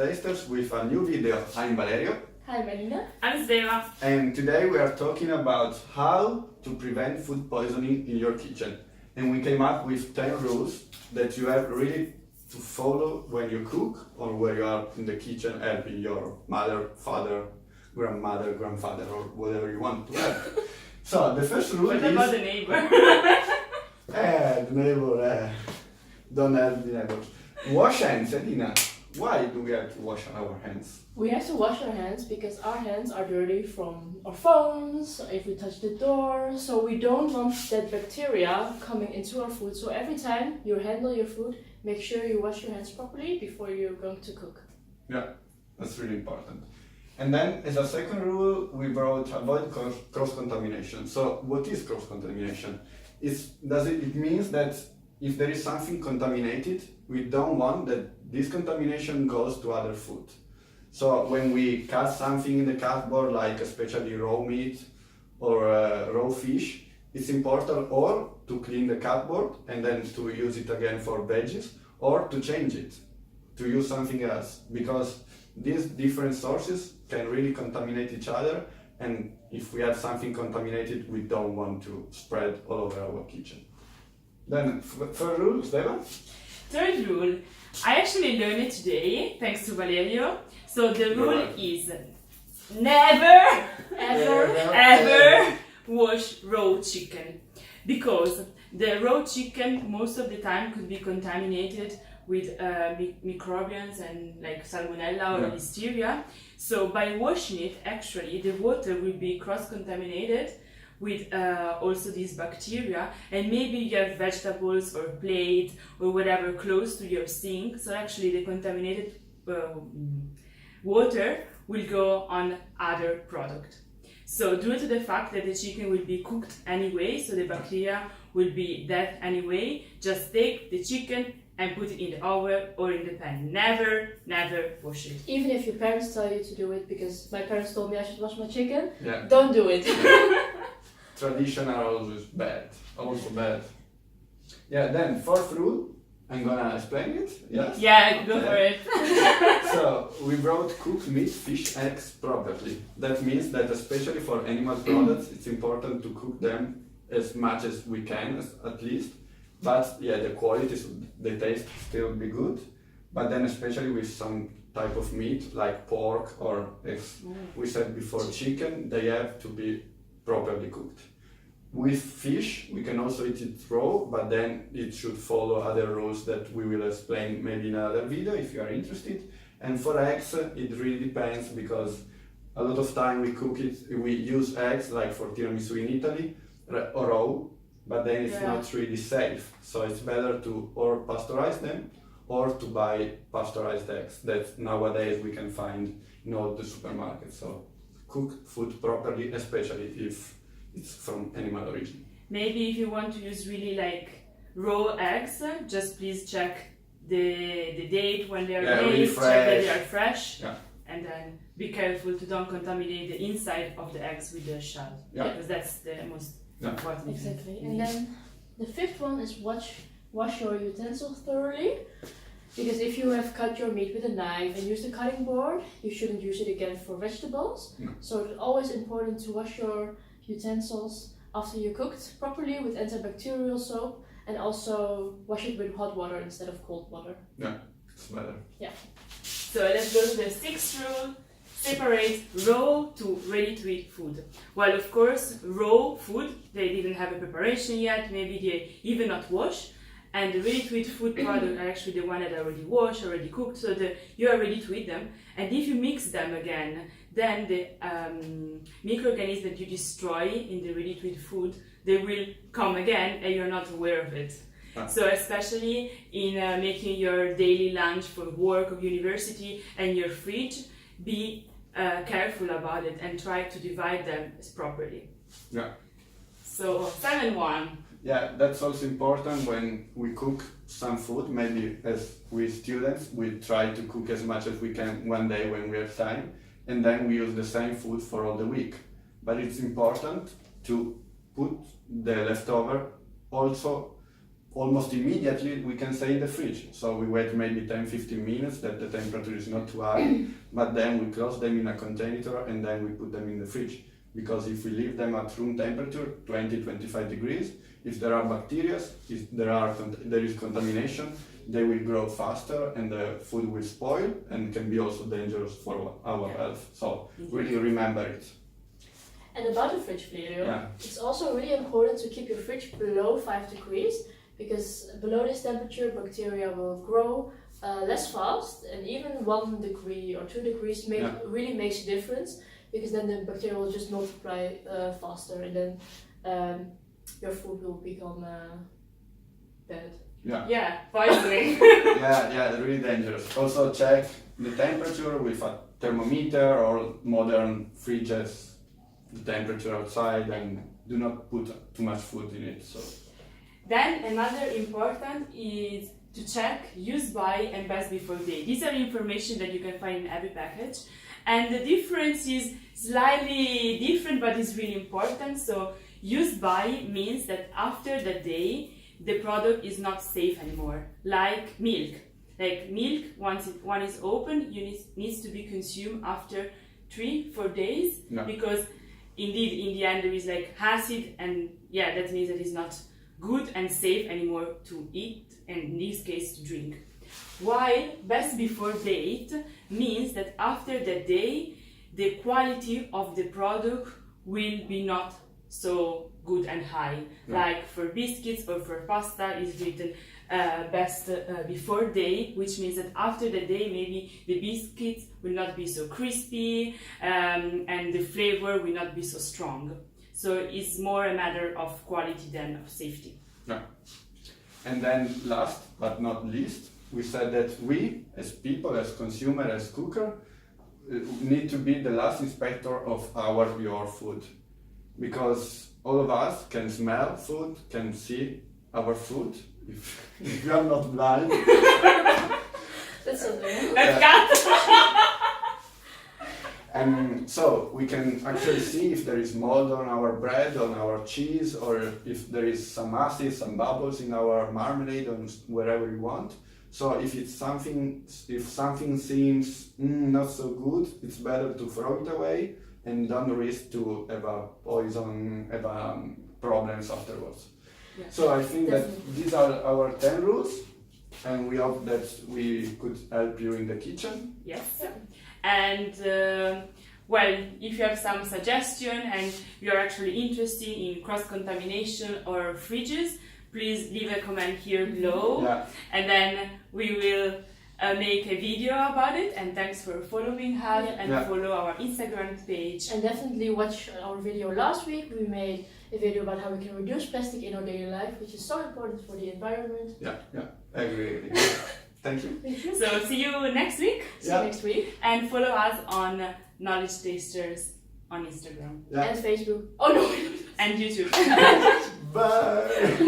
Tasters with a new video. I'm Valerio. Hi Melina. I'm Seva. And today we are talking about how to prevent food poisoning in your kitchen. And we came up with 10 rules that you have really to follow when you cook or when you are in the kitchen helping your mother, father, grandmother, grandfather, or whatever you want to help. So the first rule What is... about the neighbor? the neighbor, don't help the neighbors. Wash hands, Elina. Why do we have to wash our hands? We have to wash our hands because our hands are dirty from our phones, if we touch the door, so we don't want that bacteria coming into our food. So every time you handle your food, make sure you wash your hands properly before you're going to cook. Yeah, that's really important. And then as a second rule, we brought avoid cross-contamination. So what is cross-contamination? It means that if there is something contaminated, we don't want that this contamination goes to other food. So when we cut something in the cardboard, like especially raw meat or raw fish, it's important or to clean the cardboard and then to use it again for veggies, or to change it, to use something else, because these different sources can really contaminate each other, and if we have something contaminated, we don't want to spread all over our kitchen. Then third rule, Stella? Third rule. I actually learned it today, thanks to Valerio. So the rule is never, ever wash raw chicken. Because the raw chicken most of the time could be contaminated with microbians and like salmonella or listeria. So by washing it, actually the water will be cross-contaminated with also these bacteria, and maybe you have vegetables or plate or whatever close to your sink, so actually the contaminated water will go on other product. So due to the fact that the chicken will be cooked anyway, so the bacteria will be dead anyway, just take the chicken and put it in the oven or in the pan. Never wash it. Even if your parents tell you to do it, because my parents told me I should wash my chicken, Yeah. don't do it. Tradition are always bad, also bad. Yeah, then fourth rule, I'm gonna explain it, yes? Yeah, go for it. So, we brought cooked meat, fish, eggs properly. That means that especially for animal products, it's important to cook them as much as we can, at least. But yeah, the quality, the taste still be good. But then especially with some type of meat, like pork or, as we said before, chicken, they have to be properly cooked. With fish, we can also eat it raw, but then it should follow other rules that we will explain maybe in another video if you are interested. And for eggs, it really depends, because a lot of time we use eggs, like for tiramisu in Italy, or raw, but then it's not really safe. So it's better to or pasteurize them or to buy pasteurized eggs that nowadays we can find in all the supermarkets. So cook food properly, especially if it's from animal origin. Maybe if you want to use really like raw eggs, just please check the date when they are made, really check that they are fresh. fresh, and then be careful to don't contaminate the inside of the eggs with the shell, because that's the most important thing. Exactly. And then the fifth one is wash your utensils thoroughly. Because if you have cut your meat with a knife and use the cutting board, you shouldn't use it again for vegetables. No. So it's always important to wash your utensils after you cooked properly with antibacterial soap, and also wash it with hot water instead of cold water. Yeah, it's better. Yeah. So let's go to the sixth rule. Separate raw to ready-to-eat food. Well, of course, raw food, they didn't have a preparation yet, maybe they even not wash. And the ready-to-eat food products are actually the one that are already washed, already cooked, so you are ready to eat them. And if you mix them again, then the microorganisms that you destroy in the ready-to-eat food, they will come again and you're not aware of it. So especially in making your daily lunch for work or university and your fridge, be careful about it and try to divide them properly. Yeah. So 7-1. Yeah, that's also important when we cook some food. Maybe as we students, we try to cook as much as we can one day when we have time, and then we use the same food for all the week. But it's important to put the leftover also almost immediately we can stay in the fridge. So we wait maybe 10-15 minutes that the temperature is not too high, but then we close them in a container and then we put them in the fridge. Because if we leave them at room temperature, 20-25 degrees, if there are bacteria, if there is contamination, they will grow faster and the food will spoil and can be also dangerous for our health. So really remember it. And about the fridge video, Yeah. it's also really important to keep your fridge below 5 degrees, because below this temperature bacteria will grow less fast, and even 1 degree or 2 degrees really makes a difference, because then the bacteria will just multiply faster, and then your food will become bad. Yeah, poisoning. Yeah, really dangerous. Also check the temperature with a thermometer or modern fridges, the temperature outside, and do not put too much food in it. So. Then another important is to check use by and best before date. These are information that you can find in every package, and the difference is slightly different, but it's really important. So use by means that after the day the product is not safe anymore, like milk. Like milk, once one is open, needs to be consumed after 3-4 days, because indeed in the end there is like acid, and that means that it's not good and safe anymore to eat, and in this case to drink. While best before date means that after the day the quality of the product will be not so good and high. Like for biscuits or for pasta is written best before day, which means that after the day maybe the biscuits will not be so crispy and the flavor will not be so strong. So it's more a matter of quality than of safety. Yeah. And then last but not least, we said that we as people, as consumer, as cooker, need to be the last inspector of your food. Because all of us can smell food, can see our food, if you are not blind. That's something. And so we can actually see if there is mold on our bread, on our cheese, or if there is some acid, some bubbles in our marmalade, or wherever we want. So if something seems not so good, it's better to throw it away and don't risk to have poison, have problems afterwards. Yeah. So I think that these are our 10 rules, and we hope that we could help you in the kitchen. Yes. And well, if you have some suggestion and you are actually interested in cross-contamination or fridges, please leave a comment here below, and then we will make a video about it. And thanks for following us and follow our Instagram page. And definitely watch our video last week. We made a video about how we can reduce plastic in our daily life, which is so important for the environment. Yeah, I agree. Thank you. Thank you. So see you next week. See you next week. And follow us on Knowledge Tasters on Instagram. And Facebook. Oh no. And YouTube. Bye.